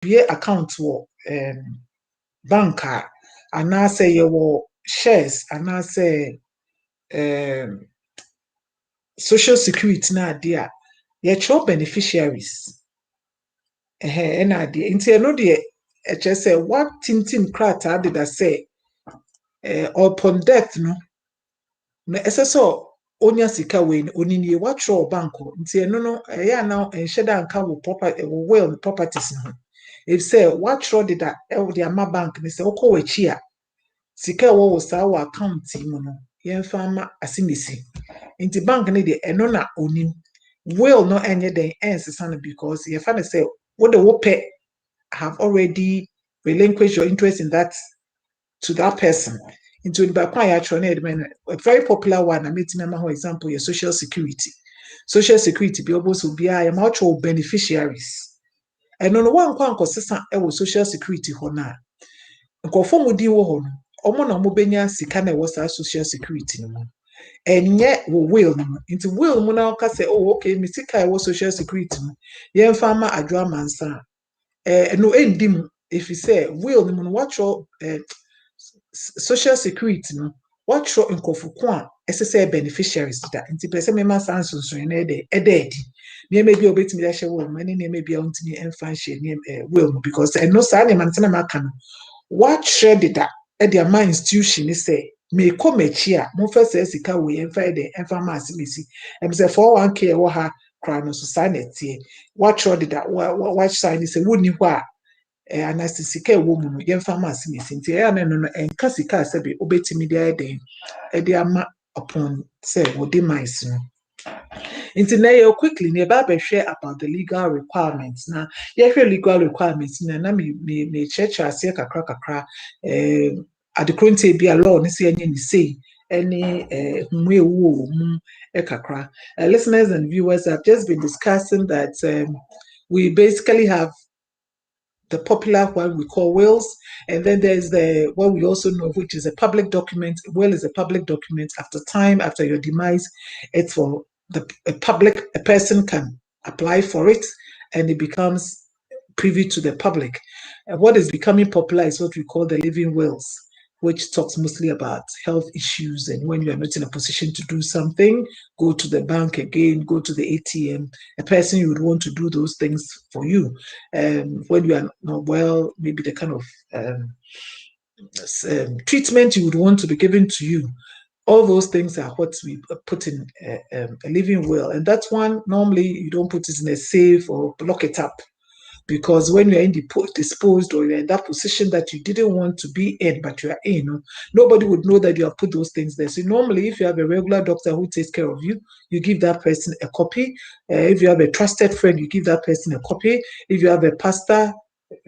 be account for banker, and I say your shares, and I say social security na dia ye cho beneficiaries na dia nti no de e che say what tintim krata did I say upon death no na eseso onya sika we onini what cho bank nti no ya na enhye nka wo property wo will properties no if say what cho did that the ama bank ni say okọ wachi a sika wo sa wo account mu no ye mfa ma asimisi nti bank ni de eno na onim will not end the ends because you find say what the pay have already relinquished your interest in that to that person. Into the back a very popular one, I made for example, your social security. Social security be able to be a much beneficiaries. And on one consistent social security hona. Conform with you hon. Omo na mo benya sika na was social security no. And yet will into will mu na say oh okay me sika was social security no. Yen farmer adwa mansa. No endim if you say will no what your social security no what your nkofoko a ese beneficiaries that nti pese me ma sans so na e dey ne maybe obetimi da hye will many ne maybe ontimi emfa hye ne will because no sa ne man tena maka no what share that at their mind institution is say me come here mo first sika we emfa dey emfa ma asimisi em say 401k wo ha kra no society what share that what sign is say woni ho a anasisika ewo mu no yemfa ma asimisi nti ya na no enka sika asebe obetimi dey den e dey ama upon say wo demise no nti na you quickly ne ba share about the legal requirements na you hear legal requirements na me church ase kakra adekronte bi a law ne say any say any mu ewu mu kakra listeners and viewers have just been discussing that we basically have the popular one we call wills, and then there's the what we also know, which is a public document. Will is a public document. After your demise, it's for a person can apply for it, and it becomes privy to the public. And what is becoming popular is what we call the living wills, which talks mostly about health issues. And when you are not in a position to do something, go to the bank again, go to the ATM. A person you would want to do those things for you. When you are not well, maybe the kind of treatment you would want to be given to you. All those things are what we put in a living will. And that one, normally you don't put it in a safe or lock it up. Because when you're indisposed or you're in that position that you didn't want to be in, but you are in, nobody would know that you have put those things there. So normally, if you have a regular doctor who takes care of you, you give that person a copy. If you have a trusted friend, you give that person a copy. If you have a pastor,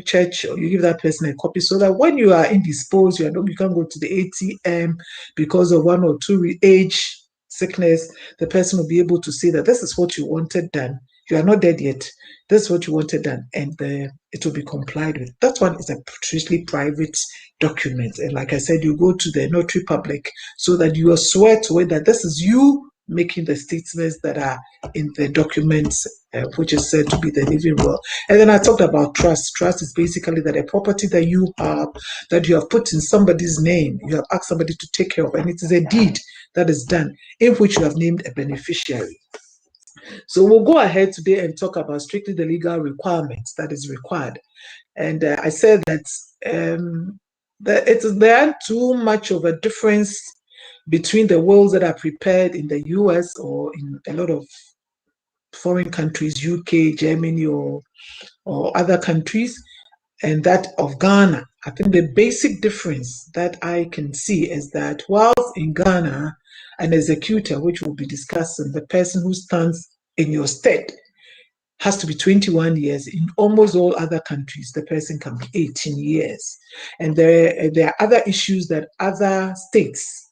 church, you give that person a copy so that when you are indisposed, you can't go to the ATM because of 1 or 2 age, sickness, the person will be able to say that this is what you wanted done. You are not dead yet. This is what you wanted done, and it will be complied with. That one is a strictly private document. And like I said, you go to the notary public so that you swear to it that this is you making the statements that are in the documents, which is said to be the living will. And then I talked about trust. Trust is basically that a property that you have put in somebody's name, you have asked somebody to take care of, and it is a deed that is done in which you have named a beneficiary. So we'll go ahead today and talk about strictly the legal requirements that is required. And I said that there aren't too much of a difference between the wills that are prepared in the US or in a lot of foreign countries, UK, Germany, or other countries, and that of Ghana. I think the basic difference that I can see is that whilst in Ghana, an executor, which we'll be discussing, the person who stands in your stead, has to be 21 years. In almost all other countries, the person can be 18 years. And there are other issues that other states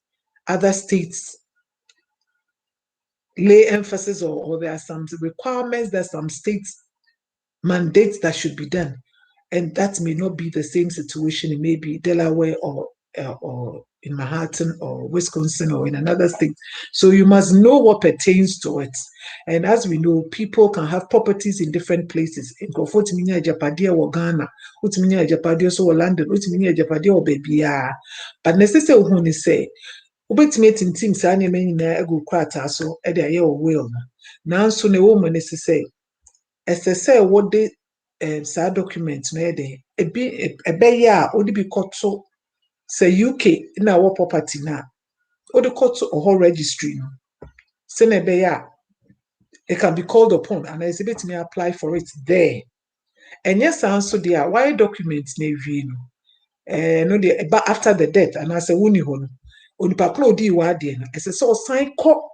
lay emphasis or there are some requirements that some states mandate that should be done. And that may not be the same situation. It may be Delaware or or in Manhattan or Wisconsin or in another state. So you must know what pertains to it. And as we know, people can have properties in different places. In Kofotimini Japadia or Ghana, Utiminia Japadia so London, Utiminia Japadia or baby. But necessary when say, Ubetimating team Sanya Menina Ego Krata so Edia Ye will. Now so the woman is to say, as I say, what they sad documents no day, a be a beya, or be caught so. Say UK in our property now, or the court or whole registry. Say it can be called upon and as a bit may apply for it there. And yes, answer there, why documents navy no the but after the death, and I say uni hono. Onipaklo di wadi as a so sign court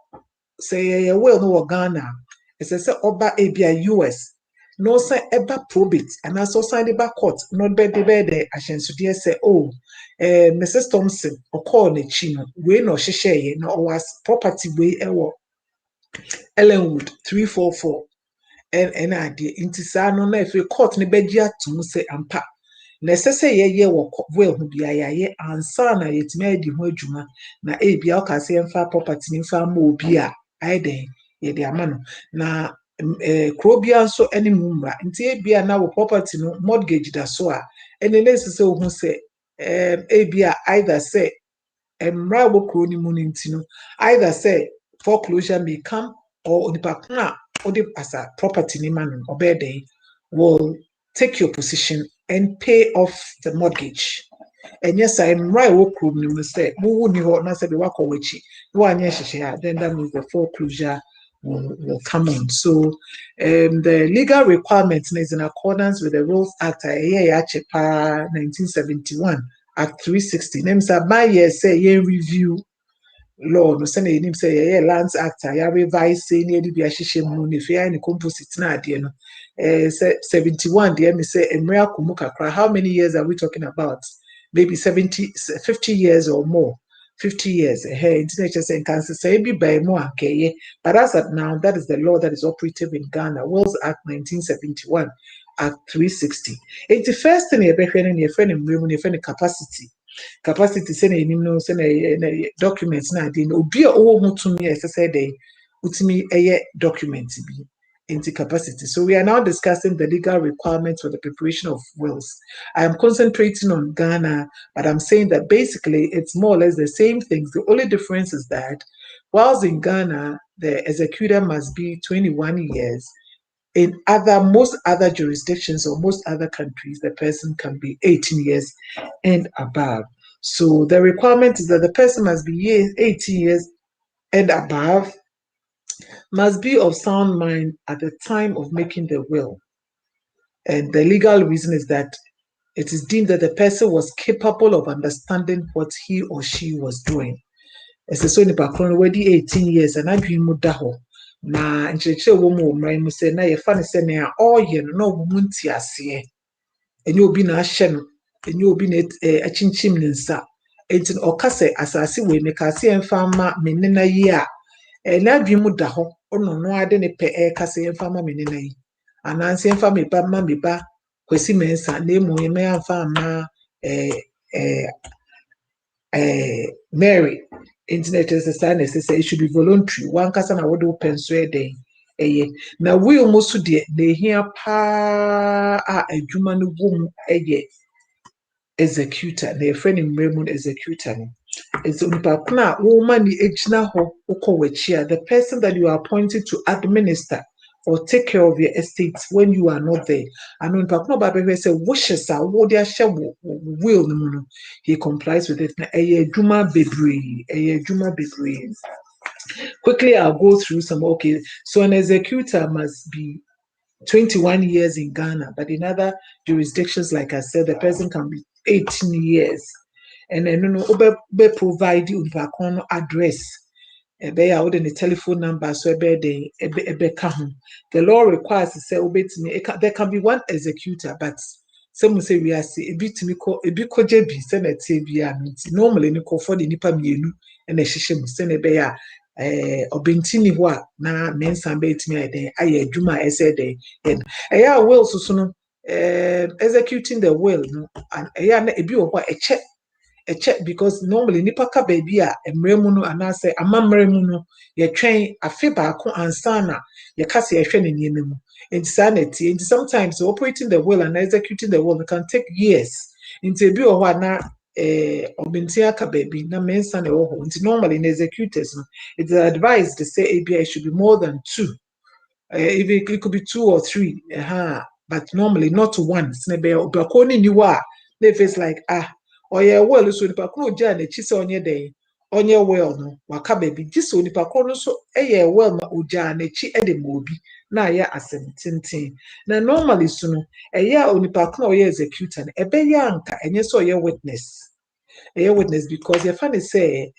say well no Ghana. As I say oba abia US. No say eba probate and also sign the back court, not bed the bed ashensu dear say, oh, Mrs. Thompson or call the chino, we no share no was property way Ellenwood 344 and idea into Sano if you court the bedia to say ampa. Necessary ye well who be a and son I yet made the hojuma na a be alcasi and far property in far more beer. I day ye the amano. Na Crobian so any mumba, into be now property no mortgage da so and the less so who say a either say Mrabo crony munintino, either say foreclosure may come or onipakna or the as a property ni man or day will take your position and pay off the mortgage. And yes, I'm right. What could you say? Who would you not say the work of which one yes, then that means the foreclosure will come on. So, the legal requirements is in accordance with the Rules Act 1971 Act 360. Names are by year say ye review law no say na say yeah lands act ya revise say na be ahihye mu ne fe any composite na ade no 71 there me say emre akomu kakra. How many years are we talking about? Maybe 50 years or more. 50 years internet say can say be by more okay, but as at now that is the law that is operative in Ghana. Wills Act 1971 Act 360. It's the first thing you be hwene ne friend capacity say na enim no say na documents na dey no obi a owo mutumi ese say dey utimi eye document bi into capacity. So we are now discussing the legal requirements for the preparation of wills. I am concentrating on Ghana, but I'm saying that basically it's more or less the same things. The only difference is that whilst in Ghana the executor must be 21 years, in most other jurisdictions or most other countries, the person can be 18 years and above. So the requirement is that the person must be 18 years and above, must be of sound mind at the time of making the will. And the legal reason is that it is deemed that the person was capable of understanding what he or she was doing. As a son already 18 years and I dream mudaho. Na nkyerɛkyerɛ wɔ mu wɔ mmara mu sɛ na yɛfa no sɛ nea ɔreyɛ no na ɔmo nti aseɛ ɛnyɛ obi na ahyɛ no ɛnyɛ obi na akyinkyim ne nsa enti ɔka sɛ asase wɔ ne ka se ɛmfa ma me nena yi a n'adwene mu da hɔ ɔno no ade ne pɛ ɛka sɛ ɛmfa ma me nena yi anaasɛ ɛmfa me ba ma me ba kwasi mensa na emu yɛmɛ amfa ama Mary internet is a sign as say it should be voluntary. One person I would open so day. Now we almost de here pa a human womb executor, their friend in Raymond executor. It's unipakna woman ejina ho ukowechia, the person that you are appointed to administer or take care of your estates when you are not there. And when Pakno Babe say wishes are what they share will he complies with it. Juma Bebri. Quickly, I'll go through some. Okay, so an executor must be 21 years in Ghana, but in other jurisdictions, like I said, the person can be 18 years. And then be provide you with address. Out in the telephone number, so the law requires to say there can be one executor, but some say we are say a bit JB Senate normally you call for the nipa mienu and a shishim senebea obintini wa na mensa bet me aye juma essay and a will so executing the will and a bi a check a check because normally nipa ka baby a emremu no anase amamremu no ye twen afe baako ansana ye kase ye hwe ne niam mu enti sanity enti sometimes operating the will and executing the will can take years enti ebi o ho na obinti aka baby na mensa na wo ho enti normally in executors no it's advised to say ABI should be more than 2 even it could be 2 or 3 but normally not one snebe obakoni ni wa they face like or yeah well so nipa ko oja na chi se onye den onye well no waka baby jiso nipa ko no so well ma oja na chi de ma obi na ya asem tintin na normally so no onipa ko oye executor na ebe ya anka enye so oye witness because you find say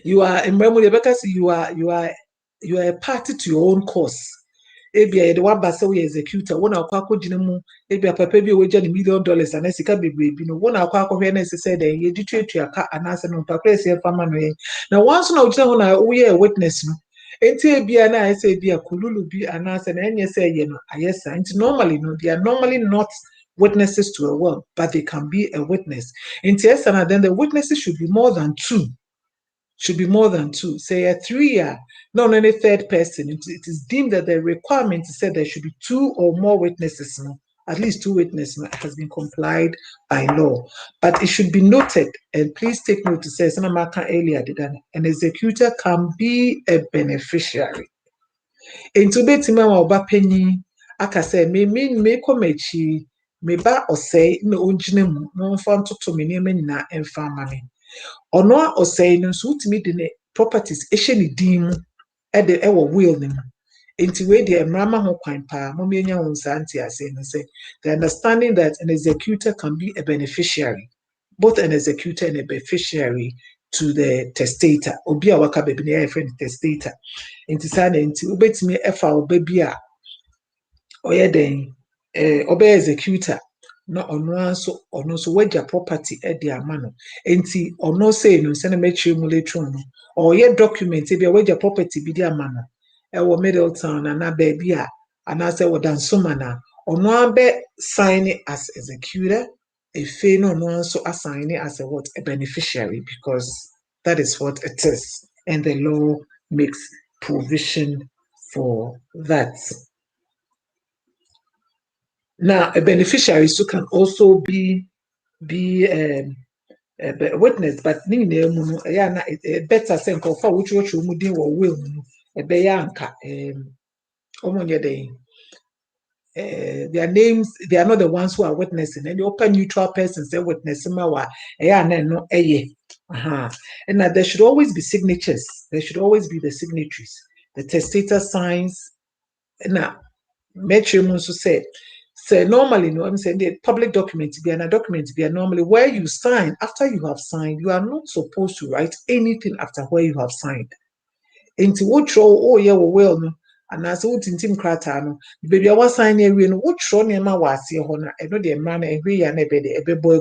you are in memory because you are a party to your own cause. Ebia the one basa we executor one akwa akogina mu ebia papa bi oja $1 million and esika bebrebe no one akwa akwohwe na say den ye ditwetu aka anase no papa ese fama no na once na ogina ho na we a witness no enti ebia na say ebia kululu bi anase na enye say ye no ayesa enti normally no they are normally not witnesses to a will but they can be a witness enti esa na then the witnesses should be more than 2. Should be more than 2. Say a 3-year, not any third person. It is deemed that the requirement is said there should be 2 or more witnesses. No? At least 2 witnesses has been complied by law. But it should be noted, and please take note to say, earlier that an executor can be a beneficiary. Into betima oba penny, aka say, me komechi, me ba or say, no ojinemu, no fun to me na enfamani. Ono or say no suit me the properties esheni dim at the will name. Into where the mama ho kwan pa momienya unsanti ase no say the understanding that an executor can be a beneficiary, both an executor and a beneficiary to the testator. Obi a waka baby na friend testator. Into sana into ubetimi efa obabi a oye den obe executor. No ono so wager property e di amano enti ono say no se na mechi mu later no or ye document e bi wager property bi di amano e wo Middletown na baby a ana say wo dansoma na ono abe sign as executor efe no ono so assign as a beneficiary because that is what it is and the law makes provision for that. Now, a beneficiary so can also be a witness, but better say for which mudin or will their names, they are not the ones who are witnessing, and the open neutral persons they witness and there should always be signatures, there should always be the signatories, the testator signs. Now, Metro also said, so normally, no, I'm saying the public document be and a document be normally where you sign. After you have signed, you are not supposed to write anything after where you have signed. Into what row, well, no, and as old in Tim Cratano, baby, I was signing a what row near my was here, honor, and no, the man, and we are never a boy.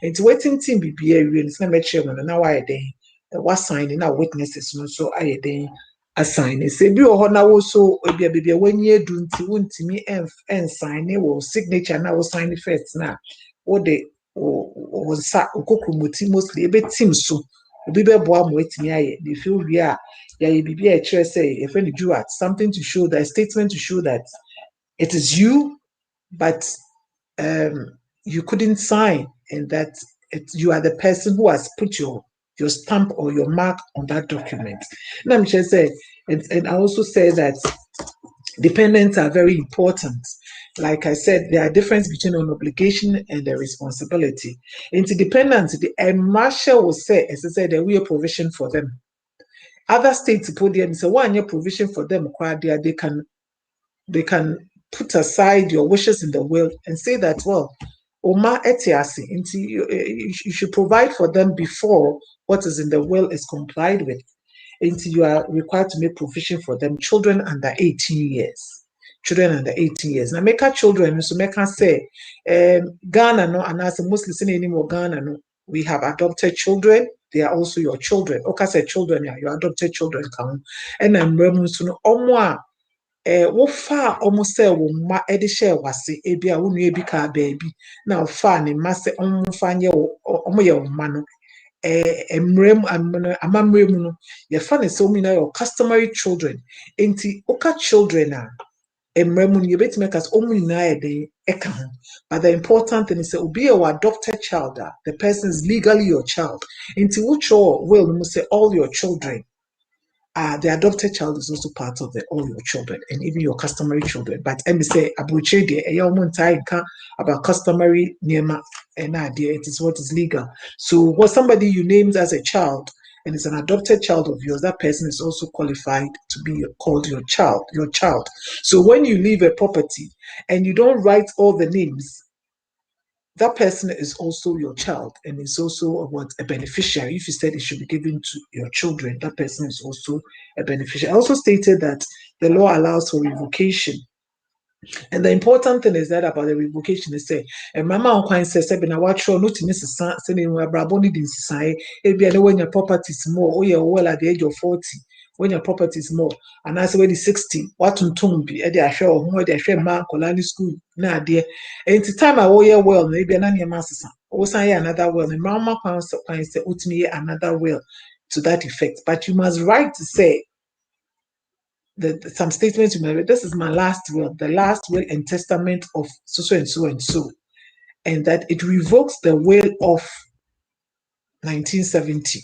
Into waiting team be a real, it's not chairman, and now I day was signing our witnesses, no, so I day. Assign say bi o ho na wo so bia when ye do nti wontimi en sign wo signature na wo sign first na wo de wo sa okokromoti mostly ebe team so obi be boa mo etimi aye they feel we are ya ye bibia e kire say if any do at something to show that statement to show that it is you but you couldn't sign and that you are the person who has put your stamp or your mark on that document. And I'm just saying, and I also say that dependents are very important. Like I said, there are difference between an obligation and a responsibility. Into dependents, the marshal will say, as I said, there will be a provision for them. Other states put them so one year provision for them, they can put aside your wishes in the will and say that, well, Oma etiasi, you should provide for them before what is in the will is complied with. Until you are required to make provision for them, children under 18 years. Children under 18 years. Now, make our children, so make us say, Ghana, no, and as mostly saying anymore, Ghana, no, we have adopted children. They are also your children. Okay, say children, yeah, your adopted children count. And I'm removing wo fa almost say wo ma e de share wase e bia wo nua bi ka baabi na wo fa ne ma se fa nye wo ye wo ma no emrem amamrem no ye fa ne so na your customary children enti oka children a emrem no ye betime kas na ye de eka ho. But the important thing is that be your adopted child, the person is legally your child. Enti wo cho will no say all your children. The adopted child is also part of all your children and even your customary children. But let me say, about customary nema and idea, it is what is legal. So, what somebody you named as a child and is an adopted child of yours, that person is also qualified to be called your child. So, when you leave a property and you don't write all the names, that person is also your child and is also a beneficiary. If you said it should be given to your children, that person is also a beneficiary. I also stated that the law allows for revocation. And the important thing is that about the revocation is say, and mama on says, "Sebina watch or not in this sending Braboni didn't say, when your property is more, or you're well at the age of 40, when your property is more, and as when it's 60, what to be at their show, who they share man, Colani school, nah, dear. And to time I will yeah well, maybe an your master, or say another will, and mama say, me another will to that effect. But you must write to say, some statements you made. This is my last will, the last will and testament of so and so and so, and that it revokes the will of 1970,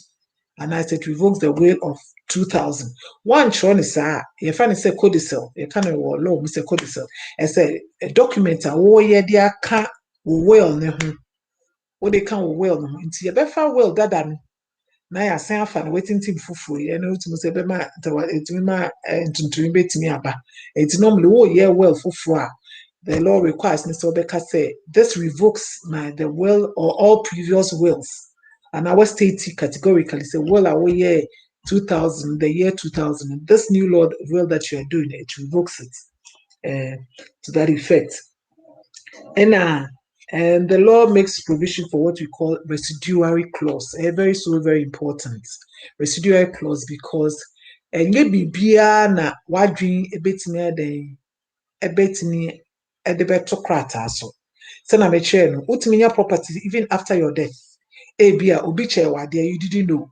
and as it revokes the will of 2000. One shone is you find say codicil, you can't law, Mr. Codicil, and say a document a warrior dear can't will ne what they can't will no into your better will that na ya san afa na wetin team fufu ye na otumu se be ma etimi ma ntuntun betimi aba enti normally wo ye well fufu a the law requires me so beka say this revokes the will or all previous wills, and our state categorically say well away year 2000, the year 2000, this new law will that you are doing, it revokes it to that effect. And the law makes provision for what we call residuary clause. Very important. Residuary clause because maybe bia na wadwin ebetimi aden ebetimi edebeto krata so. So na me share no utimi nya property even after your death. Bia obi che wade you didn't know.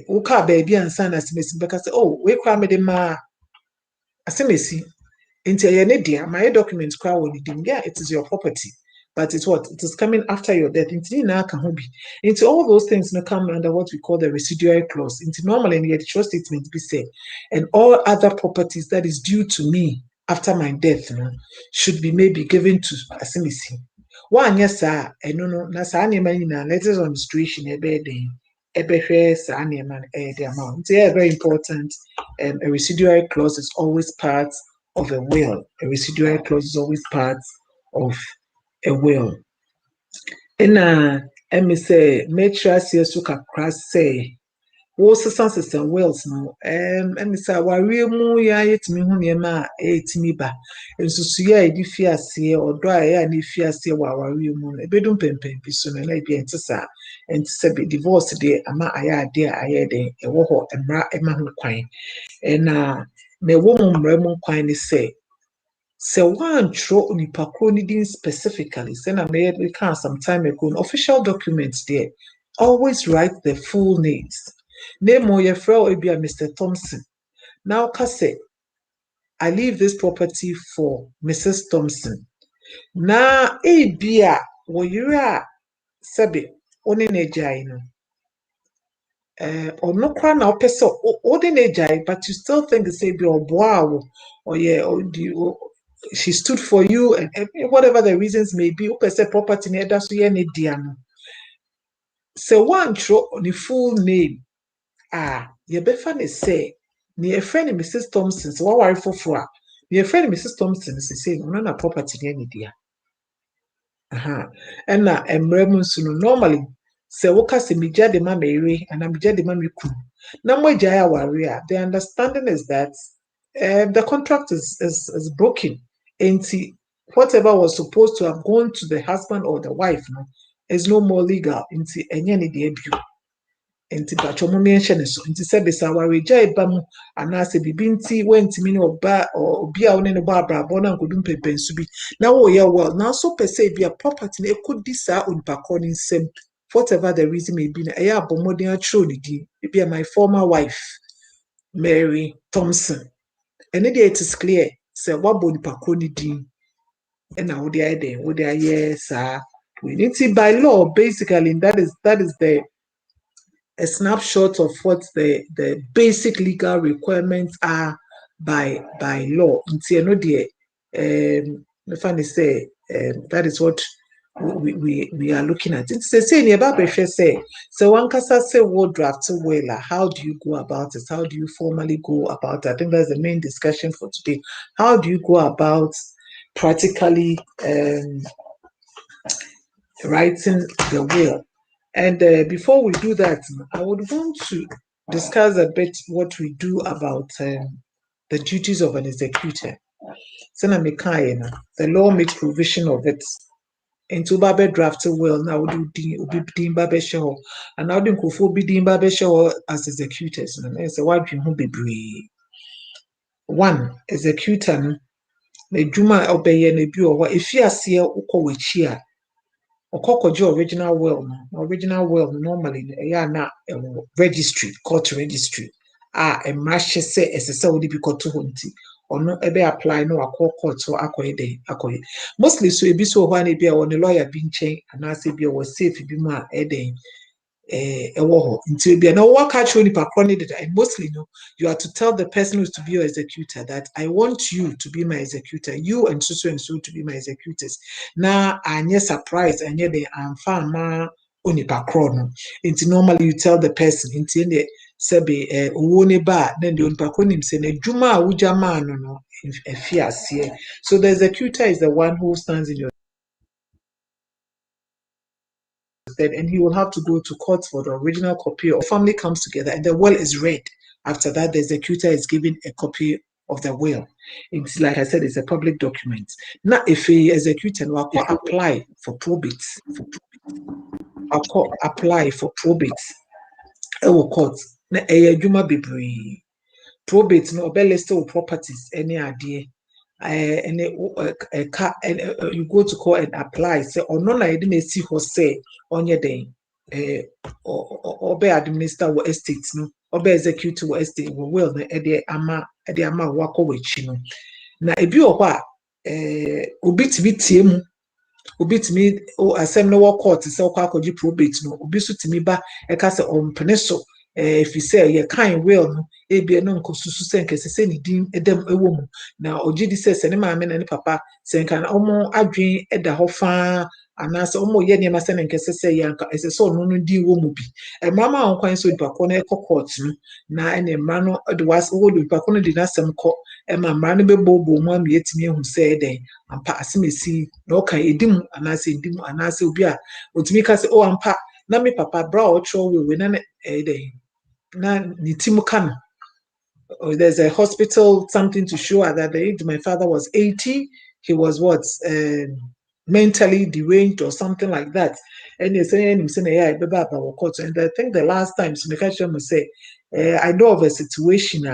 Uka baby ansa na simesi beka say oh we kwa me de ma asemesi. Into your my document yeah, it is your property. But it's what? It is coming after your death. Into all those things may come under what we call the residual clause. Into normally in the trust statement be said, and all other properties that is due to me after my death should be maybe given to Asimisi. One yes, sir, and no, Nasani man letters on administration a bed. The amount. It's very important. A residual clause is always part of a will. A residual clause is always part of a will. And me say, make sure see so kakra say, wo sense and wills no. And me say, wari mu ya yetimi hu niema etimi ba. Ensusu ya edi fiase odo a ya ni fiase wa wari mu no. Ebedum pempem bi so na bi entisa. Entisa be divorce de ama aya de aye de ewo ho emra ema ho kwan. Na wo mu mra mu kwan ni say one tro nipa kro ni din specifically say na we can some time ago official documents there always write the full names. Name or your friend be Mr. Thompson. Now say I leave this property for Mrs. Thompson. Na bia wo yira sebe oni na jai no or no kra na opese o de na jai, but you still think say be oboa or yeah or she stood for you and whatever the reasons may be opese property na da so ye ne dia no. So one throw on the full name ye befa ne say ne friend Mrs. Thompson so what worry for ne friend Mrs. Thompson say no na property ne dia. And na emremu nso no normally say woka se mija de ma mewe and mija de ma meku na mo gya ya ware the understanding is that the contract is broken, and whatever was supposed to have gone to the husband or the wife is no more legal into enye ne de abu enti ba chomo mention so enti se besa wareja eba mu anase bibinti wentimi ne oba obi a woni ne ba abrabo na nkodum pepensu bi na wo ye well na so pese bi a property na ekodi sa onipa ko ni nsem whatever the reason may be na eya abomodin atro ni di bi my former wife Mary Thompson and it is clear say what body pakoni din and now the idea what they are yes we need to by law basically that is the a snapshot of what the basic legal requirements are by law. Until no dear the funny say that is what we are looking at. It's the same about say so one casa say what draft well, how do you go about it? How do you formally go about it? I think that's the main discussion for today. How do you go about practically writing the will? And before we do that, I would want to discuss a bit what we do about the duties of an executor. The law makes provision of it. Into Babe drafted will now do Dean Babe show, and now the Kufu be Dean Babe show as executors. And I say, what you be brave? One executor, the Juma obey and a bureau, if you are see a uko chia. Okokojo original will normally na registry court registry mrahye se esese wodi bi koto honti ono ebe apply no akọ court so akoye mostly so ebi so ho na bi a woni lawyer bi nchen anase bi o safe bi mu a eden ewo ho nti bi na wo catch oni pa kro did and mostly no you are to tell the person who's to be your executor that I want you to be my executor, you and so to be my executors. Now anye surprise anye de amfa ma oni pa kro no nti normally you tell the person nti ne sebe owo ne ba na de oni pa kro nim se na dwuma a wugya ma no afiase. So the executor is the one who stands in your and he will have to go to court for the original copy or family comes together and the will is read. After that, the executor is given a copy of the will. It's like I said, it's a public document. Now, if a executor will apply for probate, apply for probate, court. Na juma bebree. Probate no obey list of properties any idea. And you go to court and apply. Say or no, I didn't see who say on your day. Obey administer what estates no, obey execute what estate will the ama wako wechi no. Na ebi okwa obi timi tie mu obi timi o asem no court say okwa akoji probate no obi so timi ba e ka say ompene so if you say you kind will no ebi no nkosusu se nkese se ni din edem ewo mu na ogidi se ne maame na ne papa se nka na omo adwen eda ho fa anase omo ye ne ma se nkese se yanka ese so no no di wo mu bi e mama an kwan so dipa ko na court no na ene mra no de was wo dipa ko no di na sem ko e ma mra no bebobo mu am yetimi ehu se den ampa asemesi na o kan edim anase obi a otimi ka se o ampa na me papa bra o tro we na den na nitimu kan. There's a hospital something to show that the age my father was 80, he was mentally deranged or something like that. And they say him saying yeah about court. And I think the last time so me say I know of a situation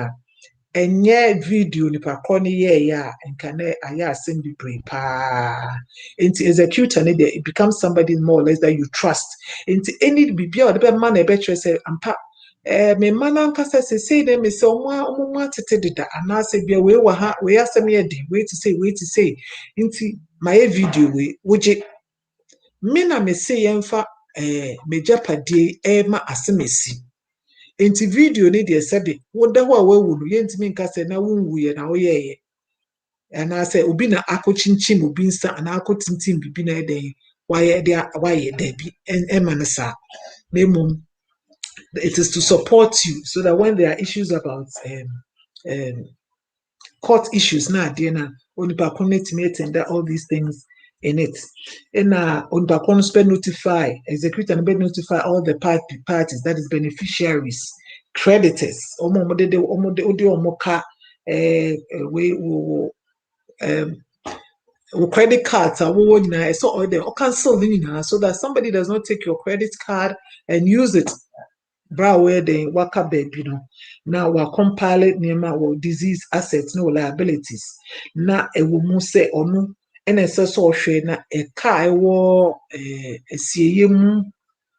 and yeah video ni pa koni yeah and can I send be brave pa into executor it becomes somebody more or less that you trust into any be the man a better say ampa me mana nkasa say dem me say omo atete deda anase bia we wa ha we asem ye din wait to say nti my video we woje me na me say yemfa me japade ma asemesi nti video ni de sebe wo da ho a wawu no ye ntimi nkasa na wunwu ye na wo ye anase obi na akochinchim obi nsa na akotintim bibi na eden waye da bi emanasa memum. It is to support you so that when there are issues about court issues na onipa connect and all these things in it. And onipa notify executor and notify all the parties, that is beneficiaries, creditors. Credit cards are so cancel so that somebody does not take your credit card and use it bra where they waka baby no now we compile nema or disease assets no liabilities na ewo mu se onu ene se so hwe na e ka ewo esieye mu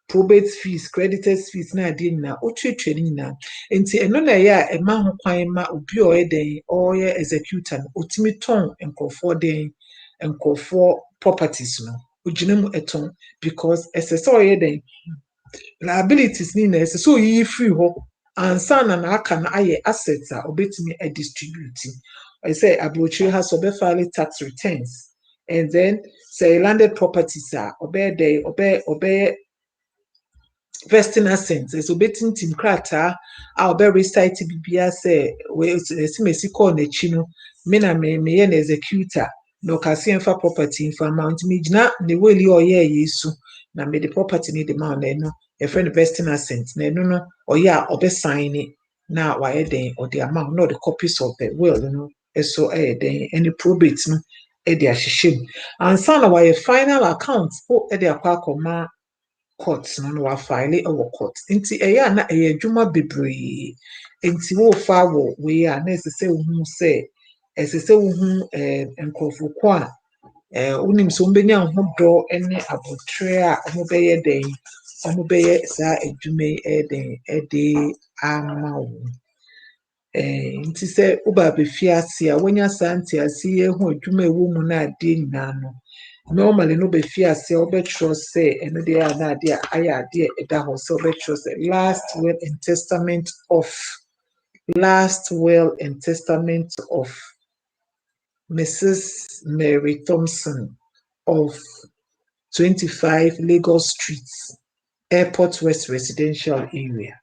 probate fees creditors fees na ade na otwetwe ni na enti eno na ya e ma ho kwan ma obi o eden o ye executor no otimi ton enkofo den enkofo properties no ojinemu eton because esese o ye den liabilities ni na esese o yi free ho ansa na aka na aye assets a obetimi e distribute I say abrochi has obe file tax returns and then say landed properties are obey vesting assets so betin tim krata a obe recite bibia say we esimesi call na chi no me na me ye na executor no kasi enfa property infa amount me gina ne weli oye yesu na me the property ni the man na no a friend vesting assets na no oye a obe sign it na wa den or the amount no the copies of the will you know so den any probate no e de ahyehyem ansa na wa final account o e de akwa courts no wa file our court nti eya na eya adwuma bebree nti wo fa wo we a na esese wo se esese wo hu enkrofoko a unim so mbenya ho do ene abotre a ho beye den ho beye sa adwuma den de ama wo nti se uba be fiase a wonya santi ase hu adwuma ewo mu na ade nyina no normally no be fiase obetro say eno dey na ade aya ade eda ho so obetro say last will and testament of Mrs. Mary Thompson of 25 Lagos Street, Airport West Residential Area.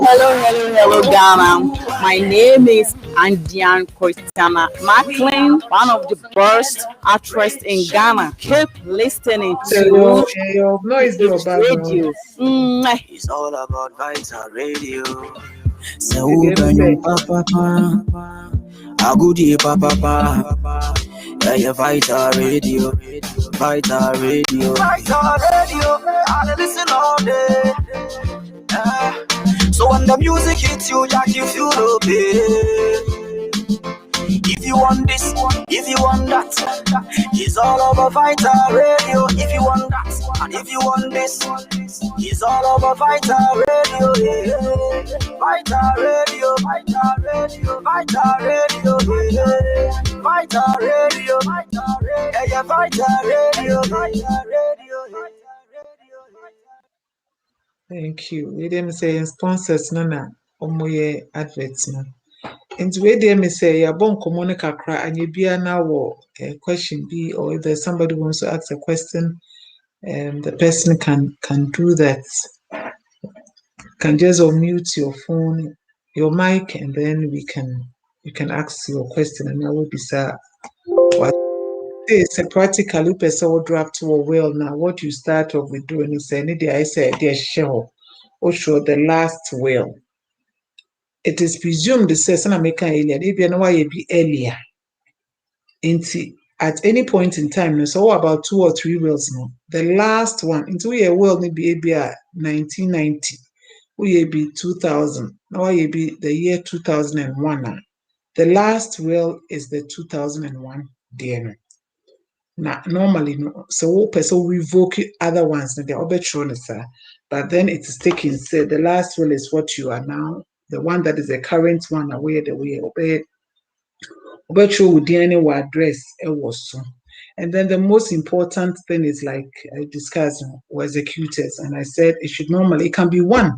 Hello, Ghana. My name is Andian Christiana Macklin, one of the best actresses in Ghana. Keep listening to your noise in your background. Radio. It's all about Vital Radio. So papa, a goodie papa. Yeah, Vital Radio, Vital Radio, Vital Radio. I listen all day. So when the music hits you, Jack, you feel okay. If you want this, if you want that, it's all over Vital Radio. If you want that, and if you want this, it's all over Vital Radio. Yeah. Vital Radio, Vital Radio, Vital Radio, yeah. Vital Radio, Vital Radio, yeah, Vital Radio, Vital Radio. Thank you. We didn't say sponsors nana omoye adverts no. And we didn't say ya bon komo kakra and you be na wo question B, or if there's somebody who wants to ask a question, the person can do that. Can just unmute your phone, your mic, and then you can ask your question and I will be sir. What is a practical person will draft to a will now. What you start off with doing is any day I say dear show or show the last will. It is presumed the session I make alien, if you know why you be earlier. At any point in time, so about 2 or 3 wills now. The last one into a will may be 1990. We be 2000. Now I be the year 2001. The last will is the 2001 DNA. Now normally no, so person revoke other ones and they're sir. But then it is taken. Say the last will is what you are now. The one that is the current one away the way obey with DNA address it was so. And then the most important thing is like I discussed was executors, and I said it can be one.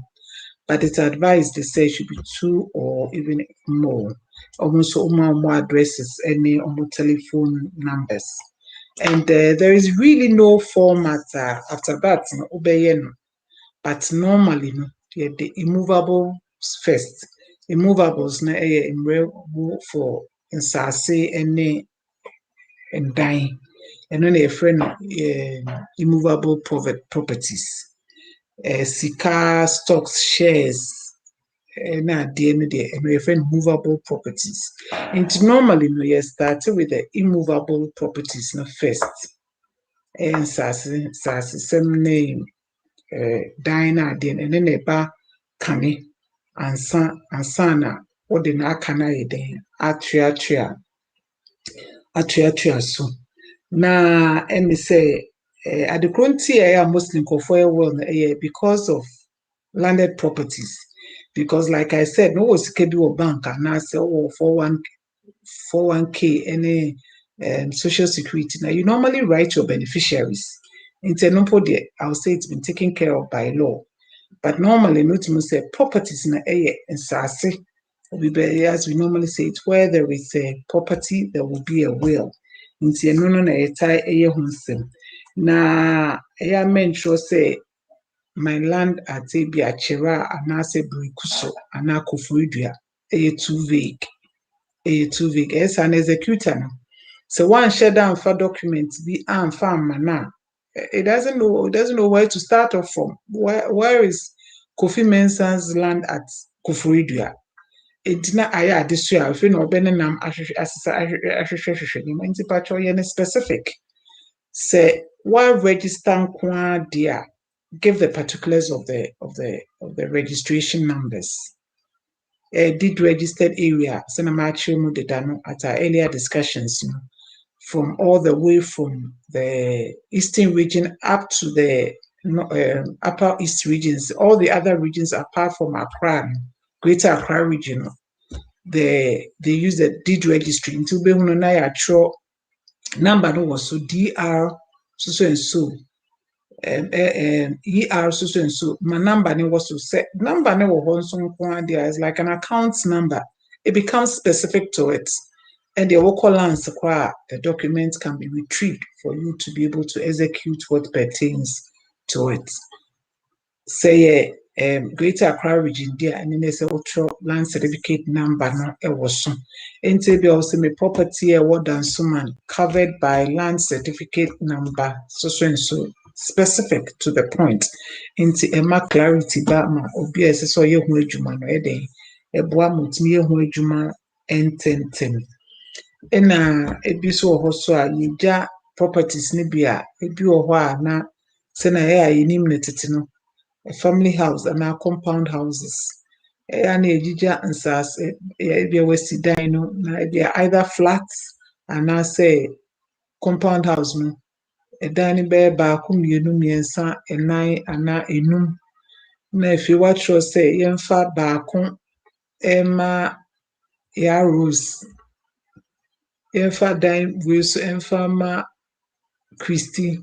But it's advised they say it should be 2 or even more. Almost more addresses, any telephone numbers. And there is really no format after that, but normally, the immovable first. Immovables for Nsase and dying. And then a friend immovable properties. Sika, stocks, shares, and a friend movable properties. And normally, you start with the immovable properties first. And Nsase, same name, dying and then a bar kane ansana what the na aka na yɛden atoa so na ɛne sɛ adekoro nti a Muslim kɔfɔ well because of landed properties, because like I said, no was sika bi wɔ bank anaasɛ wɔ 401k any social security. Now you normally write your beneficiaries. In Tenompo, I'll say it's been taken care of by law. But normally, not to say properties in a Nsaase. As we normally say, it's where there is a property, there will be a will. In Tianono, a tie a Nsem. Na I mention say my land at Abia Chera and I say Brikuso and Akufridua, a too vague. As an executor. So one share down for documents be farm now. It doesn't know where to start off from. Where is Kofi Mensah's land at Kufridua? It did not aya this year. If you know Benenam specific. Say why register dear give the particulars of the registration numbers. Did registered area, Senamachi Dano at our earlier discussions, from all the way from the eastern region up to the upper east regions, all the other regions apart from Accra, Greater Accra region, they use the deed registry until be number no was so DR so and so. ER so my number was to set number there is like an account number. It becomes specific to it, and the local lands the documents can be retrieved for you to be able to execute what pertains to it. Say Greater Accra region there, and then there's ultra land certificate number no was so. And be also my property what done suman covered by land certificate number so and so. Specific to the point into a clarity that ma obi so ye hu adwuma no eden eboa mutimi ye hu adwuma ententem na ebi so ho so a yija properties ni bia ebi ho a na se na ye ayinim netete no a family house and a compound houses na ejija Nsaase ebi wesidan no na ebi either flats and say compound house no Edani be baako mienu miensa enan ana enum na efi watro say yemfa baako ema ya rose yemfa dan weso emfa ma Christy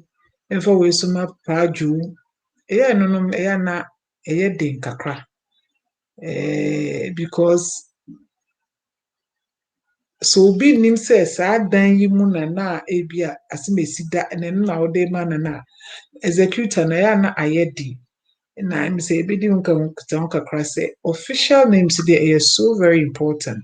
emfa weso ma Paju nonum na den kakra because so bi nim say saa dan yi mu na ebia asemesi da na no na wode ma na executor na na ayedi na I'm say ebedi nka kakra say official names they are so very important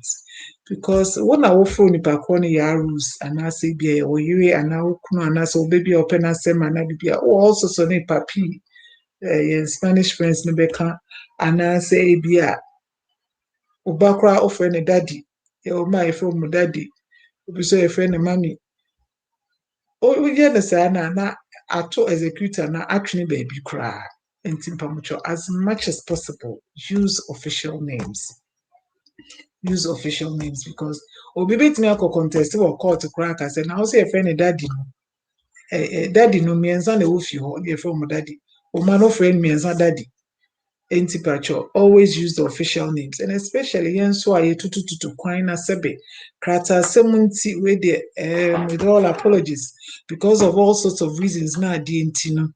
because when our phone nipa ko no ya rules and I say bia o yire and okunu and so baby open asem and bia also so nipa p Spanish friends no beka and I say bia obakra offer ne daddy your my from daddy obi so your friend mommy o ye na say na ato executor na actually baby cry as much as possible use official names because obi betimi akọ contest or court crack as na how say your friend daddy no mienza na ofi ho your friend daddy o man no friend mienza daddy Antipacho always use the official names, and especially yenso aye tutu kwan na sebe krata semunti with all apologies because of all sorts of reasons na no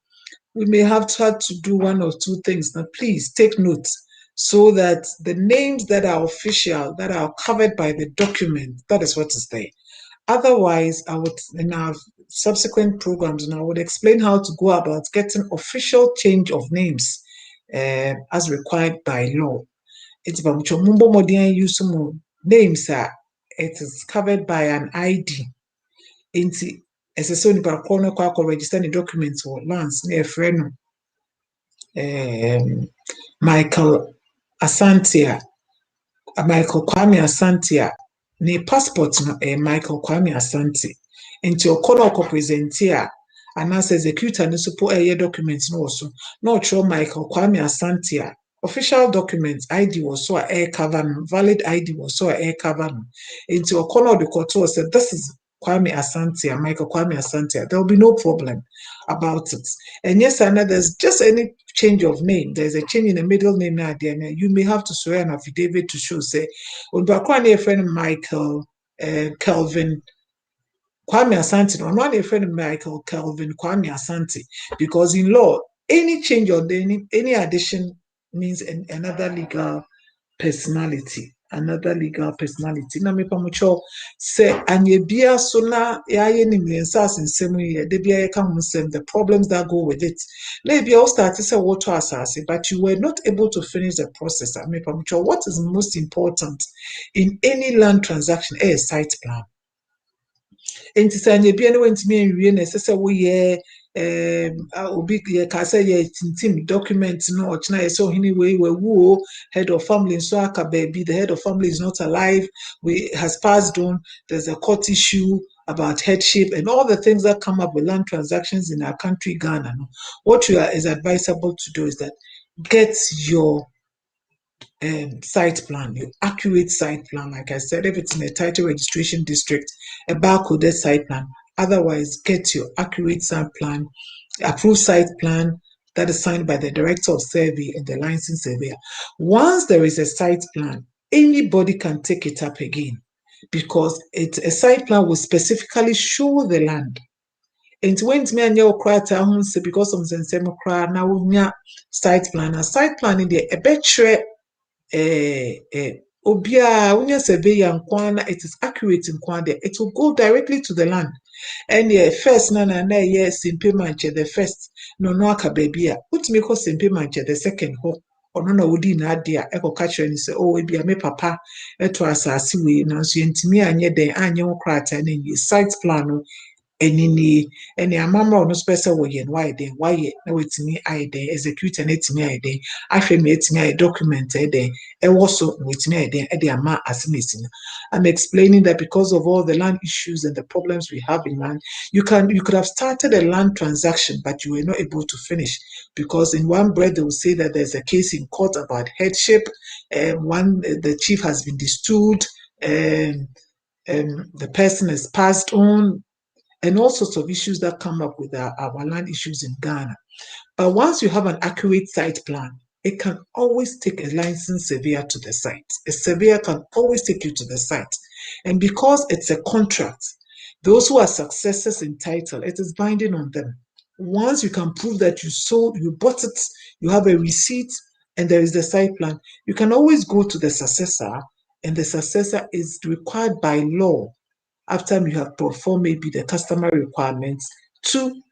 we may have to do one or two things. Now please take note so that the names that are official, that are covered by the document, that is what is there. Otherwise, I would in our subsequent programs and I would explain how to go about getting official change of names as required by law. It's about mumbo modian use names it is covered by an ID. Inti SSO ni pa kono kwa register the documents or lands near friend Michael Kwame Asantia ne passport no Michael Kwame Asante into okono ko present here and as executor no support documents no also no show Michael Kwame Asantia official documents, ID was so air cover, valid ID was so air cover. Into a corner of the court said, this is Kwame Asante, Michael Kwame Asante. There will be no problem about it. And yes, I know there's just any change of name. There's a change in the middle name now. You may have to swear an affidavit to show, say, a friend Michael Kelvin Kwame Asante, or not a friend Michael Kelvin Kwame Asante, because in law, any change or any addition means another legal personality. Another legal personality. Na me pamucho say anye bia so na yaye ni Nsaase Nsem ye de bia ye ka ho nsem, the problems that go with it. Na bia all start say what to asase, but you were not able to finish the process. Na me pamucho, what is most important in any land transaction? A site plan. Enti sanye bia ne wantimi anwie na sese wo ye obi ye ka say ye tintim document no ochina ye so hini we wu head of family so aka baby, the head of family is not alive, we has passed on, there's a court issue about headship and all the things that come up with land transactions in our country, Ghana. No? What is advisable to do is that get your site plan, your accurate site plan. Like I said, if it's in a title registration district, a barcoded site plan. Otherwise, get your accurate site plan, approved site plan that is signed by the director of survey and the licensed surveyor. Once there is a site plan, anybody can take it up again because a site plan will specifically show the land. And when me and your crata because of Nsem cry now we site plan. A site plan in the a betre obia unya surveyor nkwana, it is accurate nkwana, it will go directly to the land. And the first na yes simple manche the first no aka baby a utimi ko simple manche the second ho ono na wodi na ade a eko ka kire ni se oh ebia me papa eto asase we na so yentimi anye den anye wo krata na ni site plan no enini eni amama ono special wo yen why na wetimi aye den execute na etimi aye den ahwe me etimi aye document den e wo so wetimi aye den e de ama asemesi. I'm explaining that because of all the land issues and the problems we have in land, you could have started a land transaction, but you were not able to finish because in one breath they will say that there's a case in court about headship, the chief has been distilled, the person has passed on, and all sorts of issues that come up with our land issues in Ghana. But once you have an accurate site plan, it can always take a licensed surveyor to the site. A surveyor can always take you to the site. And because it's a contract, those who are successors in title, it is binding on them. Once you can prove that you sold, you bought it, you have a receipt, and there is the site plan, you can always go to the successor, and the successor is required by law after you have performed maybe the customary requirements to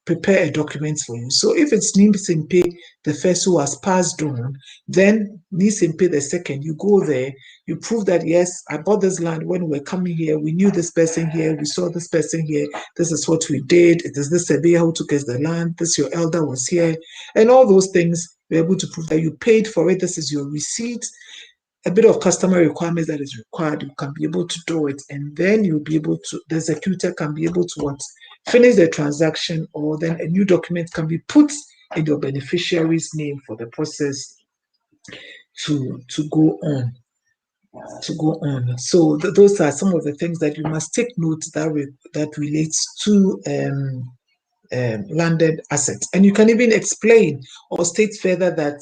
prepare a document for you. So if it's Nsaase the first who has passed on, then Nsaase the second, you go there, you prove that yes, I bought this land when we were coming here, we knew this person here, we saw this person here, this is what we did, it is this surveyor who took us the land, this your elder was here, and all those things, you're able to prove that you paid for it, this is your receipt, a bit of customary requirements that is required, you can be able to do it, and then you'll be able to, the executor can be able to what? Finish the transaction, or then a new document can be put in your beneficiary's name for the process to go on. So those are some of the things that you must take note that relates to landed assets. And you can even explain or state further that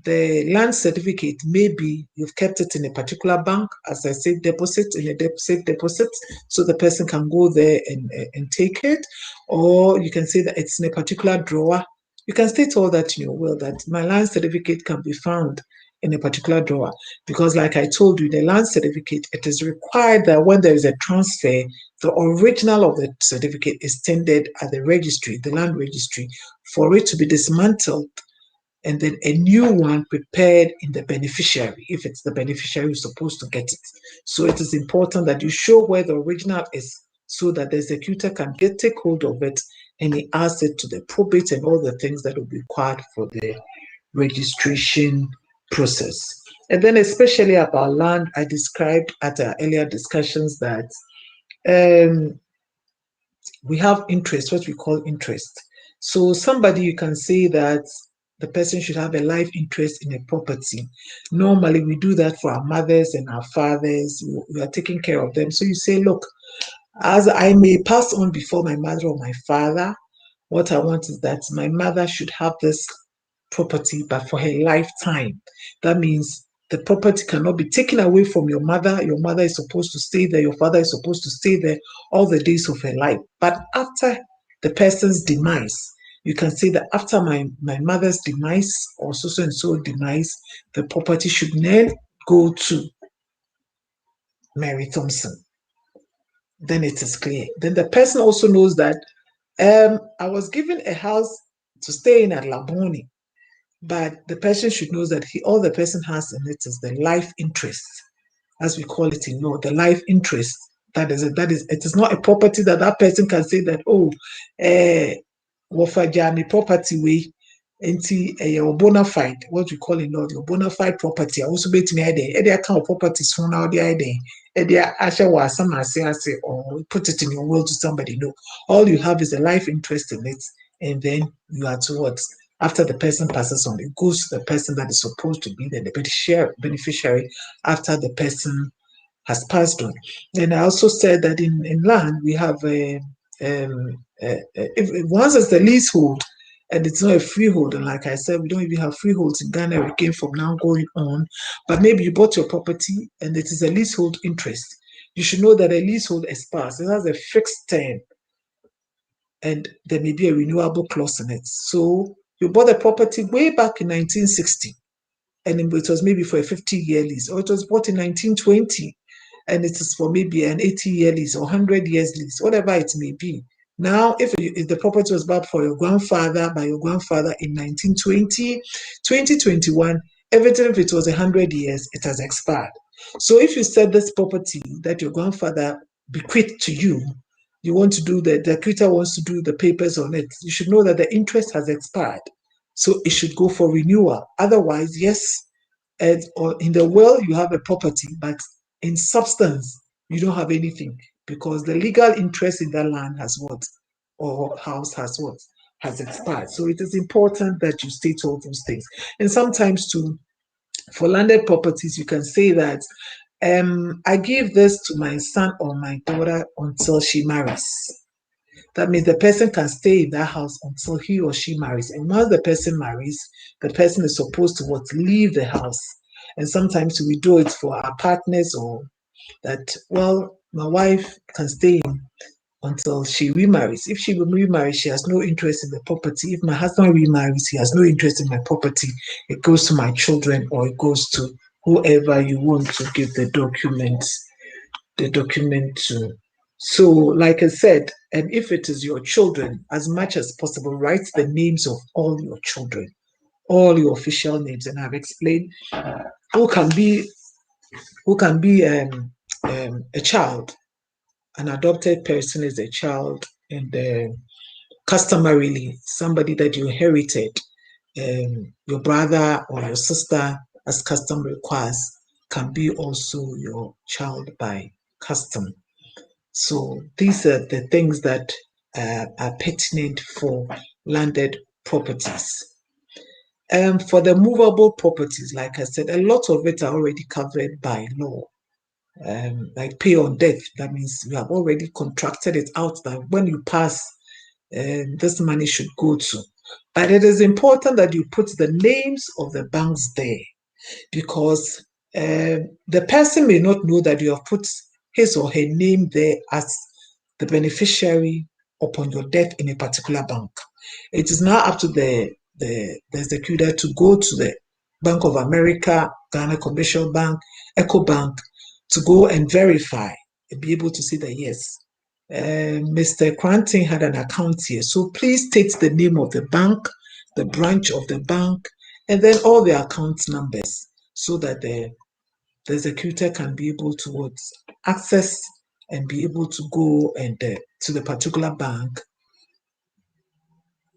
the land certificate, maybe you've kept it in a particular bank as a safe deposit, safe deposit, so the person can go there and take it, or you can say that it's in a particular drawer. You can state all that in your will, that my land certificate can be found in a particular drawer, because like I told you, the land certificate, it is required that when there is a transfer, the original of the certificate is tendered at the registry, the land registry, for it to be dismantled and then a new one prepared in the beneficiary, if it's the beneficiary who's supposed to get it. So it is important that you show where the original is so that the executor can take hold of it and he adds it to the probate and all the things that will be required for the registration process. And then especially about land, I described at our earlier discussions that we have interest, what we call interest. So somebody, you can say that the person should have a life interest in a property. Normally, we do that for our mothers and our fathers. We are taking care of them. So you say, look, as I may pass on before my mother or my father, what I want is that my mother should have this property, but for her lifetime. That means the property cannot be taken away from your mother. Your mother is supposed to stay there. Your father is supposed to stay there all the days of her life. But after the person's demise, you can say that after my mother's demise or so and so demise, the property should then go to Mary Thompson. Then it is clear. Then the person also knows that I was given a house to stay in at Laboni, but the person should know that all the person has in it is the life interest, as we call it in law, the life interest. That is, it is not a property that person can say that, oh, Wofajani property way, your bona fide, what we call in law, your bona fide property. I also bet me any account of properties from now the idea. Or put it in your will to somebody. No, all you have is a life interest in it, and then you are towards after the person passes on, it goes to the person that is supposed to be the beneficiary after the person has passed on. And I also said that in land we have once it's the leasehold and it's not a freehold, and like I said, we don't even have freeholds in Ghana again from now going on, but maybe you bought your property and it is a leasehold interest. You should know that a leasehold expires. It has a fixed term and there may be a renewable clause in it. So you bought the property way back in 1960 and it was maybe for a 50-year lease, or it was bought in 1920 and it is for maybe an 80-year lease or 100 years lease, whatever it may be. Now, if the property was bought for your grandfather, by your grandfather in 1920, 2021, even if it was 100 years, it has expired. So if you said this property that your grandfather bequeathed to you, you want to do the accreditor wants to do the papers on it, you should know that the interest has expired. So it should go for renewal. Otherwise, yes, or in the will you have a property, but in substance you don't have anything because the legal interest in that land has what, or house has what, has expired. So it is important that you state all those things. And sometimes too, for landed properties, you can say that I give this to my son or my daughter until she marries. That means the person can stay in that house until he or she marries. And once the person marries, the person is supposed to what, leave the house. And sometimes we do it for our partners, or that, well, my wife can stay in until she remarries. If she remarries, she has no interest in the property. If my husband remarries, he has no interest in my property. It goes to my children, or it goes to whoever you want to give the document to. So, like I said, and if it is your children, as much as possible, write the names of all your children, all your official names. And I've explained who can be a child. An adopted person is a child, and customarily somebody that you inherited, your brother or your sister, as custom requires, can be also your child by custom. So these are the things that are pertinent for landed properties. For the movable properties, like I said, a lot of it are already covered by law. Like pay on death, that means you have already contracted it out that when you pass, this money should go to. But it is important that you put the names of the banks there, because the person may not know that you have put his or her name there as the beneficiary upon your death in a particular bank. It is now up to the executor to go to the Bank of America, Ghana Commercial Bank, EcoBank, to go and verify and be able to say that yes, Mr. Cranton had an account here. So please state the name of the bank, the branch of the bank, and then all the account numbers, so that the executor can be able to access and be able to go and to the particular bank,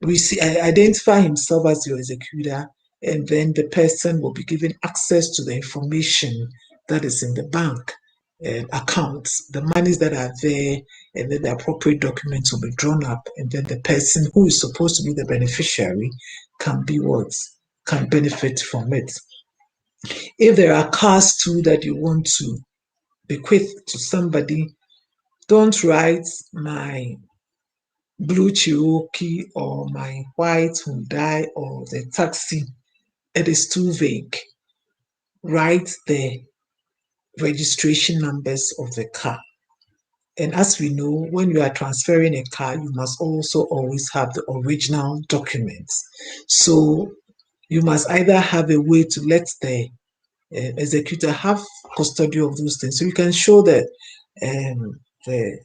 identify himself as your executor, and then the person will be given access to the information that is in the bank accounts, the monies that are there, and then the appropriate documents will be drawn up, and then the person who is supposed to be the beneficiary can be what can benefit from it. If there are cars too that you want to bequeath to somebody, don't write my blue Cherokee or my white Hyundai or the taxi. It is too vague. Write the registration numbers of the car. And as we know, when you are transferring a car, you must also always have the original documents. So you must either have a way to let the executor have custody of those things. So you can show that the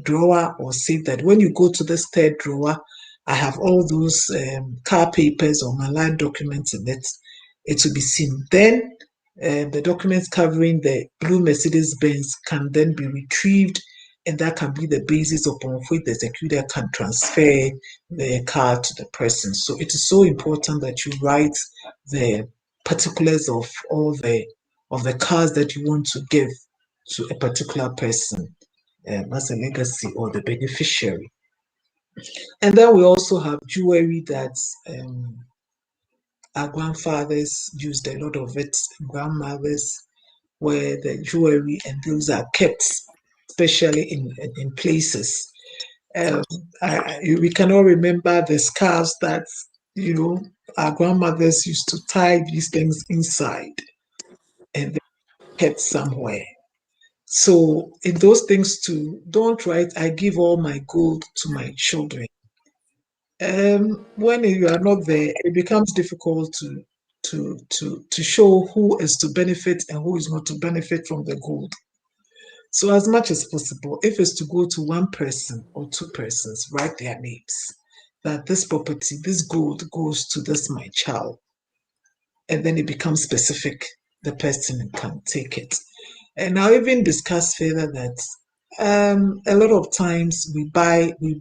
drawer or say that when you go to this third drawer, I have all those car papers or my land documents in it. It will be seen. Then the documents covering the blue Mercedes Benz can then be retrieved, and that can be the basis upon which the executor can transfer the car to the person. So it is so important that you write the particulars of all the cars that you want to give to a particular person as a legacy or the beneficiary. And then we also have jewelry that our grandfathers used a lot of it, grandmothers, where the jewelry and those are kept, especially in places. We cannot remember the scarves that our grandmothers used to tie these things inside and they kept somewhere. So in those things too, don't write, I give all my gold to my children. When you are not there, it becomes difficult to show who is to benefit and who is not to benefit from the gold. So as much as possible, if it's to go to one person or two persons, write their names. That this property, this gold goes to this my child. And then it becomes specific. The person can take it. And I'll even discuss further that a lot of times we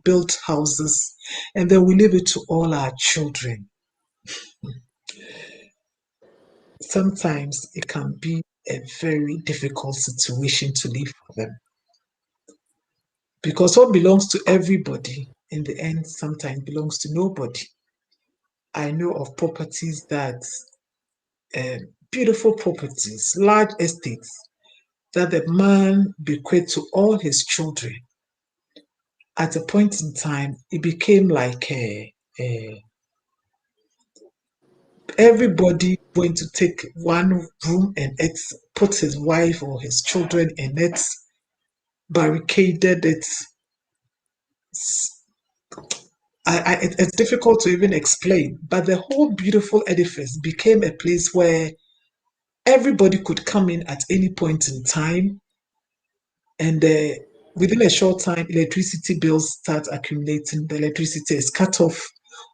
build houses and then we leave it to all our children. Sometimes it can be a very difficult situation to live for them. Because what belongs to everybody in the end sometimes belongs to nobody. I know of properties that, beautiful properties, large estates, that the man bequeathed to all his children. At a point in time, it became like everybody going to take one room and put his wife or his children in it, barricaded it. It's difficult to even explain, but the whole beautiful edifice became a place where everybody could come in at any point in time, and within a short time, electricity bills start accumulating. The electricity is cut off.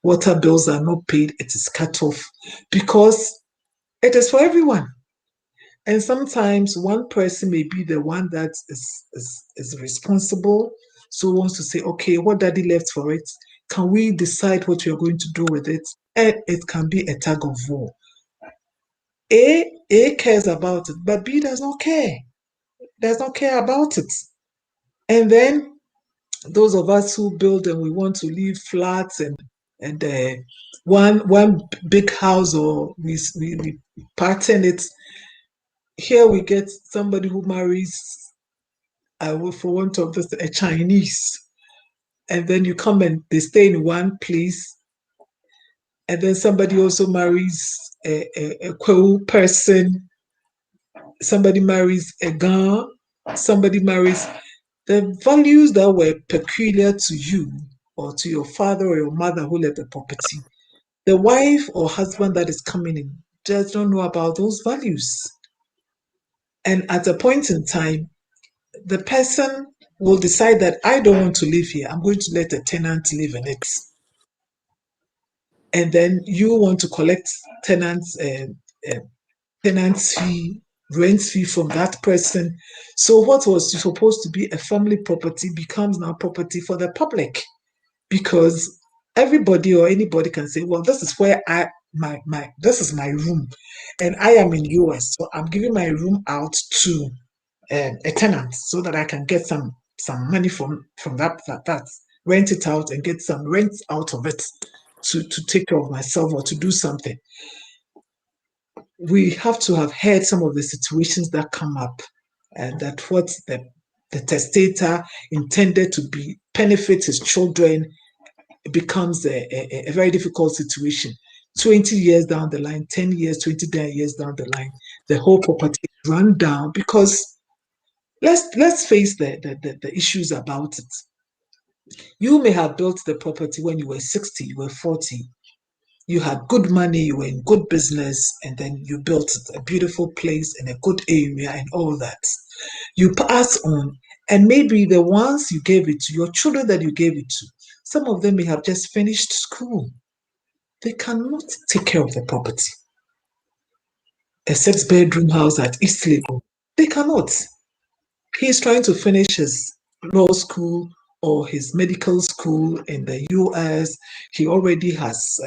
Water bills are not paid. It is cut off because it is for everyone. And sometimes one person may be the one that is responsible. So wants to say, okay, what daddy left for it? Can we decide what we are going to do with it? And it can be a tug of war. A cares about it, but B does not care. Does not care about it. And then those of us who build and we want to leave flats and one big house, or we pattern it. Here we get somebody who marries, for want of this, a Chinese, and then you come and they stay in one place, and then somebody also marries a Kwewu person, somebody marries a Ga, somebody marries. The values that were peculiar to you or to your father or your mother who left the property, the wife or husband that is coming in does not know about those values. And at a point in time, the person will decide that I don't want to live here. I'm going to let a tenant live in it. And then you want to collect tenants fee, rent fee from that person. So what was supposed to be a family property becomes now property for the public, because everybody or anybody can say, well, this is where this is my room, and I am in US, so I'm giving my room out to a tenant so that I can get some money from that rent it out and get some rent out of it. to take care of myself or to do something. We have to have heard some of the situations that come up, and that what the testator intended to be benefit his children becomes a very difficult situation. 20 years down the line, 10 years, 20 years down the line, the whole property is run down because let's face the issues about it. You may have built the property when you were 60, you were 40, you had good money, you were in good business, and then you built a beautiful place in a good area and all that. You pass on, and maybe the ones you gave it to, your children that you gave it to, some of them may have just finished school. They cannot take care of the property. A 6-bedroom house at East Lagos, they cannot. He's trying to finish his law school or his medical school in the US. He already has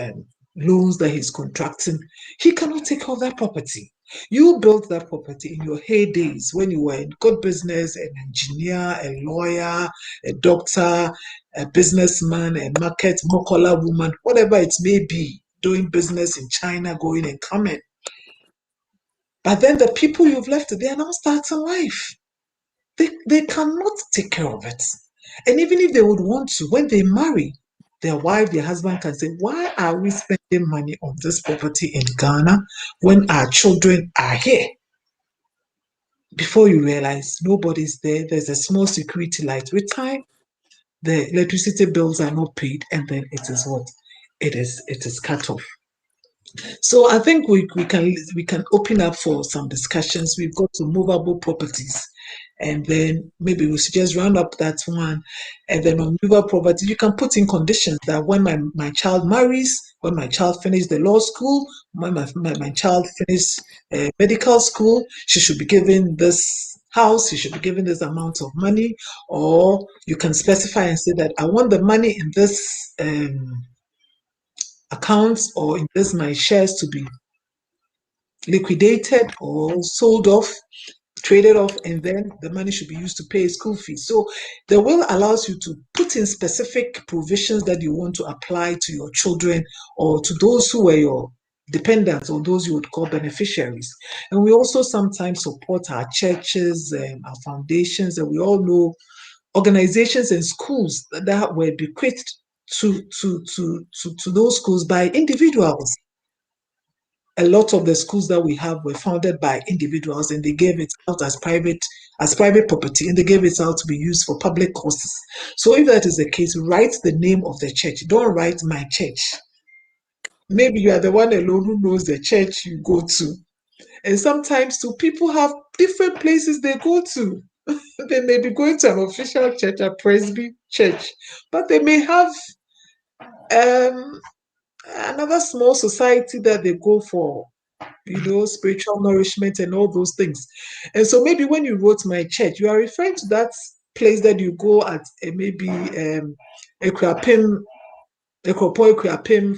loans that he's contracting. He cannot take care of that property. You built that property in your heydays when you were in good business, an engineer, a lawyer, a doctor, a businessman, a market, mokola woman, whatever it may be, doing business in China, going and coming. But then the people you've left, they are now starting life. They cannot take care of it. And even if they would want to, when they marry, their wife, their husband can say, why are we spending money on this property in Ghana when our children are here? Before you realize nobody's there, there's a small security light. With time, the electricity bills are not paid, and then it is what? It is cut off. So I think we can open up for some discussions. We've got to movable properties, and then maybe we should just round up that one. And then on movable property, you can put in conditions that when my child marries, when my child finishes the law school, when my child finishes medical school, she should be given this house, she should be given this amount of money. Or you can specify and say that I want the money in this accounts or in this my shares to be liquidated or sold off, traded off, and then the money should be used to pay school fees. So the will allows you to put in specific provisions that you want to apply to your children or to those who were your dependents or those you would call beneficiaries. And we also sometimes support our churches, our foundations, and we all know organizations and schools that were bequeathed to those schools by individuals. A lot of the schools that we have were founded by individuals, and they gave it out as private property, and they gave it out to be used for public causes. So if that is the case, write the name of the church. Don't write my church. Maybe you are the one alone who knows the church you go to. And sometimes too, people have different places they go to. They may be going to an official church, a Presby church, but they may have another small society that they go for, spiritual nourishment and all those things. And so maybe when you wrote my church, you are referring to that place that you go at maybe Ekrapim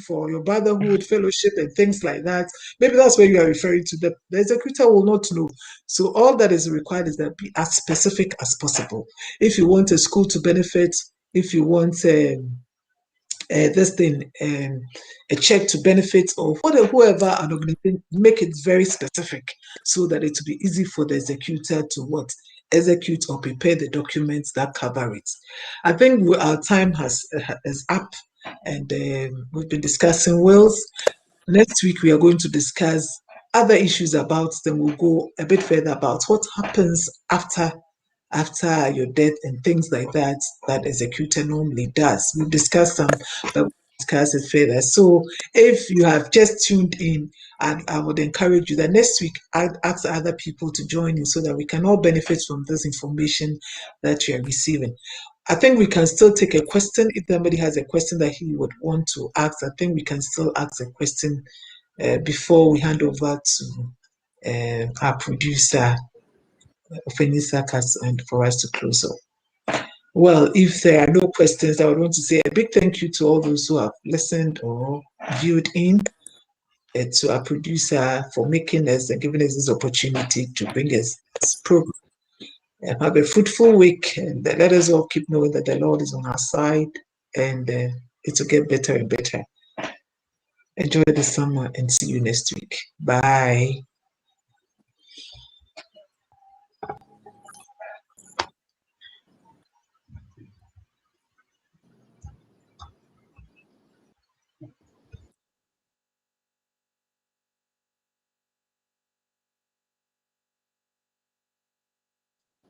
for your brotherhood fellowship and things like that. Maybe that's where you are referring to. The executor will not know. So all that is required is that be as specific as possible. If you want a school to benefit, if you want this thing, a check to benefit, or whoever an organization, make it very specific so that it will be easy for the executor to execute or prepare the documents that cover it. I think our time is up, and we've been discussing wills. Next week we are going to discuss other issues about them. We'll go a bit further about what happens after your death and things like that executor normally does. We've discussed some, but we'll discuss it further. So if you have just tuned in, I would encourage you that next week I'd ask other people to join in so that we can all benefit from this information that you are receiving. I think we can still take a question. If somebody has a question that he would want to ask, I think we can still ask a question before we hand over to our producer, and for us to close up. Well, if there are no questions, I would want to say a big thank you to all those who have listened or viewed in, to our producer for making us and giving us this opportunity to bring us this program. Have a fruitful week, and let us all keep knowing that the Lord is on our side, and it will get better and better. Enjoy the summer and see you next week. Bye.